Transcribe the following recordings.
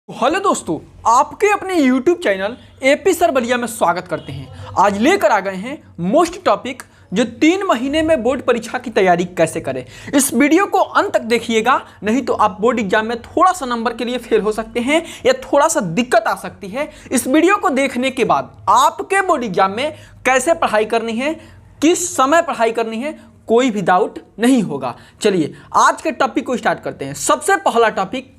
Hello दोस्तों, आपके अपने YouTube channel AP sir Ballia में स्वागत करते हैं। आज लेकर आ गए हैं मोस्ट टॉपिक जो 3 महीने में बोर्ड परीक्षा की तैयारी कैसे करें। इस वीडियो को अंत तक देखिएगा, नहीं तो आप बोर्ड एग्जाम में थोड़ा सा नंबर के लिए फेल हो सकते हैं या थोड़ा सा दिक्कत आ सकती है। इस वीडियो को देखने के बाद आपके बोर्ड एग्जाम में कैसे पढ़ाई करनी है, किस समय पढ़ाई करनी है, कोई भी डाउट नहीं होगा। चलिए आज के टॉपिक को स्टार्ट करते हैं। सबसे पहला टॉपिक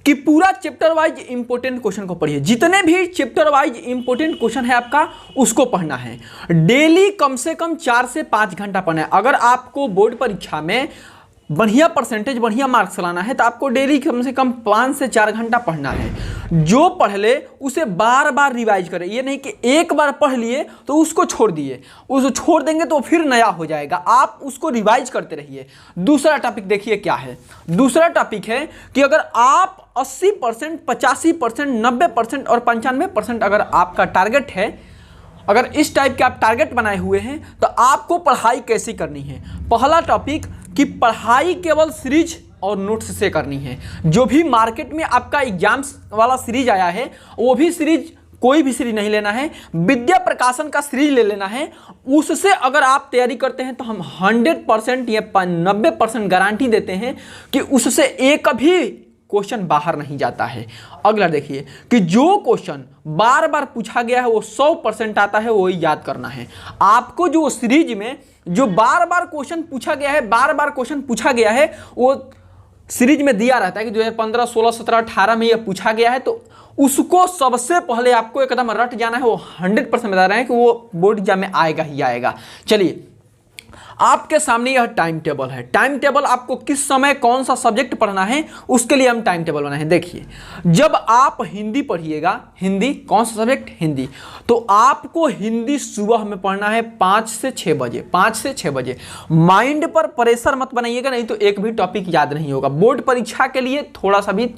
कि पूरा चैप्टर वाइज इंपॉर्टेंट क्वेश्चन को पढ़िए। जितने भी चैप्टर वाइज इंपॉर्टेंट क्वेश्चन है आपका उसको पढ़ना है। डेली कम से कम 4 से 5 घंटा पढ़ना है। अगर आपको बोर्ड परीक्षा में बढ़िया परसेंटेज, बढ़िया मार्क्स लाना है तो आपको डेली कम से कम 5 से 4 घंटा पढ़ना है। जो पढ़ ले उसे बार बार रिवाइज करें। ये नहीं कि एक बार पढ़ लिए तो उसको छोड़ दिए, उसको छोड़ देंगे तो फिर नया हो जाएगा। आप उसको रिवाइज करते रहिए। दूसरा टॉपिक देखिए क्या है। दूसरा टॉपिक है कि अगर आप 80%, 85%, 90% और 95% अगर आपका टारगेट है, अगर इस टाइप के आप टारगेट बनाए हुए हैं तो आपको पढ़ाई कैसे करनी है। पहला टॉपिक कि पढ़ाई केवल सीरीज और नोट्स से करनी है। जो भी मार्केट में आपका एग्जाम्स वाला सीरीज आया है वो भी सीरीज, कोई भी सीरीज नहीं लेना है, विद्या प्रकाशन का सीरीज ले लेना है। उससे अगर आप तैयारी करते हैं तो हम 100% या 90% गारंटी देते हैं कि उससे एक भी क्वेश्चन बाहर नहीं जाता है। अगला देखिए कि जो क्वेश्चन बार बार पूछा गया है वो 100% आता है, वो याद करना है आपको। जो सीरीज में जो बार बार क्वेश्चन पूछा गया है, बार बार क्वेश्चन पूछा गया है, वो सीरीज में दिया रहता है कि 2015, 16, 17, 18 में ये पूछा गया है, तो उसको सबसे पहले आपको एकदम रट जाना है। वो 100% बता रहे हैं कि वो बोर्ड एग्जाम में आएगा ही आएगा। चलिए आपके सामने यह टाइम टेबल है। टाइम टेबल आपको किस समय कौन सा सब्जेक्ट पढ़ना है उसके लिए हम टाइम टेबल बनाए हैं। देखिए, जब आप हिंदी पढ़िएगा, हिंदी कौन सा सब्जेक्ट, हिंदी, तो आपको हिंदी सुबह में पढ़ना है 5 से 6 बजे। 5 से 6 बजे माइंड पर प्रेशर मत बनाइएगा, नहीं तो एक भी टॉपिक याद नहीं होगा। बोर्ड परीक्षा के लिए थोड़ा सा भी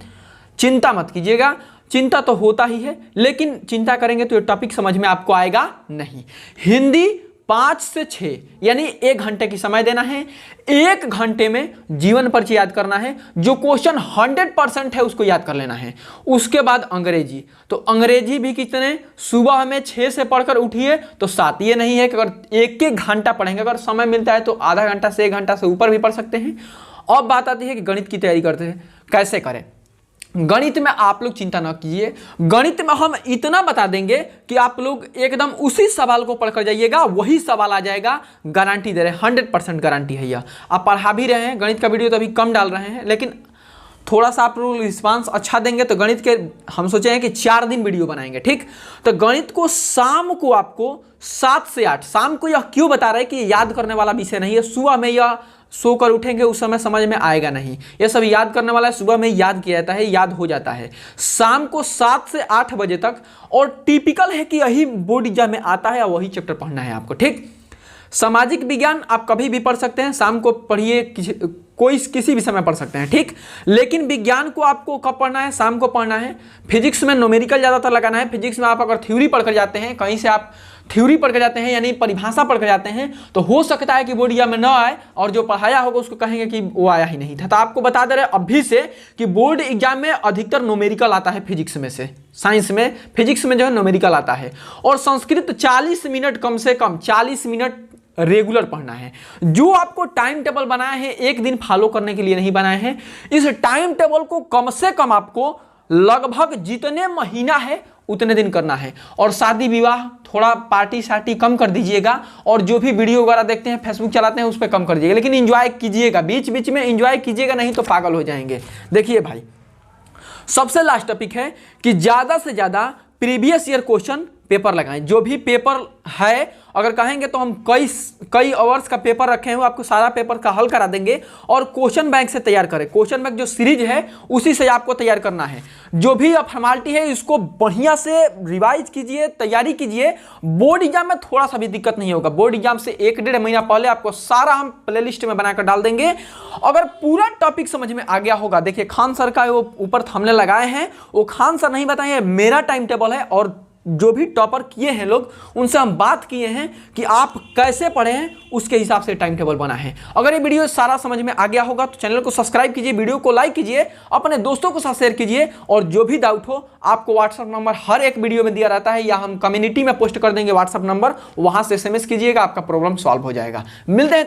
चिंता मत कीजिएगा। चिंता तो होता ही है, लेकिन चिंता करेंगे तो ये टॉपिक समझ में आपको आएगा नहीं। हिंदी 5 से 6 यानी 1 घंटे की समय देना है। 1 घंटे में जीवन परिचय याद करना है। जो क्वेश्चन 100% है उसको याद कर लेना है। उसके बाद अंग्रेजी, तो अंग्रेजी भी कितने, सुबह में 6 से पढ़कर उठिए तो 7। ये नहीं है कि अगर 1-1 घंटा पढ़ेंगे, अगर समय मिलता है तो आधा घंटा से 1 घंटा से ऊपर भी पढ़ सकते हैं। अब बात आती है कि गणित की तैयारी करते हैं कैसे करें। गणित में आप लोग चिंता ना कीजिए। गणित में हम इतना बता देंगे कि आप लोग एकदम उसी सवाल को पढ़कर जाइएगा, वही सवाल आ जाएगा। गारंटी दे रहे हैं, 100% गारंटी है यह। आप पढ़ा भी रहे हैं, गणित का वीडियो तो अभी कम डाल रहे हैं, लेकिन थोड़ा सा आप लोग रिस्पांस अच्छा देंगे तो गणित के हम सोचे हैं कि 4 दिन वीडियो बनाएंगे। ठीक, तो गणित को शाम को आपको 7 से 8, शाम को यह क्यों बता रहे हैं कि याद करने वाला विषय नहीं है। सुबह में यह सोकर उठेंगे उस समय समझ में आएगा नहीं, यह सब याद करने वाला है। सुबह में याद किया जाता है, याद हो जाता है। शाम को 7 से 8 बजे तक, और टिपिकल है कि यही बोर्ड एग्जाम में आता है और वही चैप्टर पढ़ना है आपको। ठीक, सामाजिक विज्ञान आप कभी भी पढ़ सकते हैं, शाम को पढ़िए, कोई किसी भी समय पढ़ सकते हैं। ठीक, लेकिन विज्ञान को आपको कब पढ़ना है, शाम को पढ़ना है। फिजिक्स में न्यूमेरिकल ज़्यादातर लगाना है। फिजिक्स में आप अगर थ्योरी पढ़कर जाते हैं, कहीं से आप थ्योरी पढ़ कर जाते हैं यानी परिभाषा पढ़ कर जाते हैं, तो हो सकता है कि बोर्ड एग्जाम में न आए और जो पढ़ाया होगा उसको कहेंगे कि वो आया ही नहीं था। तो आपको बता दे रहे अभी से कि बोर्ड एग्जाम में अधिकतर न्यूमेरिकल आता है फिजिक्स में से। साइंस में, फिजिक्स में जो है न्यूमेरिकल आता है। और संस्कृत 40 मिनट, कम से कम 40 मिनट रेगुलर पढ़ना है। जो आपको टाइम टेबल बनाया है, एक दिन फॉलो करने के लिए नहीं बनाए हैं। इस टाइम टेबल को कम से कम आपको लगभग जितने महीना है उतने दिन करना है। और शादी विवाह, थोड़ा पार्टी शार्टी कम कर दीजिएगा, और जो भी वीडियो वगैरह देखते हैं, फेसबुक चलाते हैं, उस पर कम कर दीजिएगा। लेकिन एंजॉय कीजिएगा, बीच बीच में एंजॉय कीजिएगा, नहीं तो पागल हो जाएंगे। देखिए भाई, सबसे लास्ट टॉपिक है कि ज़्यादा से ज़्यादा प्रीवियस ईयर क्वेश्चन पेपर लगाएं। जो भी पेपर है, अगर कहेंगे तो हम कई आवर्स का पेपर रखे हैं, वो आपको सारा पेपर का हल करा देंगे। और क्वेश्चन बैंक से तैयार करें। क्वेश्चन बैंक जो सीरीज है उसी से आपको तैयार करना है। जो भी फॉर्मेलिटी है इसको बढ़िया से रिवाइज कीजिए, तैयारी कीजिए। बोर्ड एग्जाम में थोड़ा सा भी दिक्कत नहीं होगा। बोर्ड एग्जाम से 1-1.5 महीना पहले आपको सारा हम प्लेलिस्ट में बनाकर डाल देंगे। अगर पूरा टॉपिक समझ में आ गया होगा, देखिए खान सर का वो ऊपर थंबनेल लगाए हैं, वो खान सर नहीं बताए, मेरा टाइम टेबल है और जो भी टॉपर किए हैं लोग, उनसे हम बात किए हैं कि आप कैसे पढ़े हैं, उसके हिसाब से टाइम टेबल बना है। अगर ये वीडियो सारा समझ में आ गया होगा तो चैनल को सब्सक्राइब कीजिए, वीडियो को लाइक कीजिए, अपने दोस्तों को साथ शेयर कीजिए, और जो भी डाउट हो आपको व्हाट्सएप नंबर हर एक वीडियो में दिया रहता है, या हम कम्युनिटी में पोस्ट कर देंगे व्हाट्सएप नंबर, वहां से SMS कीजिएगा, आपका प्रॉब्लम सॉल्व हो जाएगा। मिलते हैं।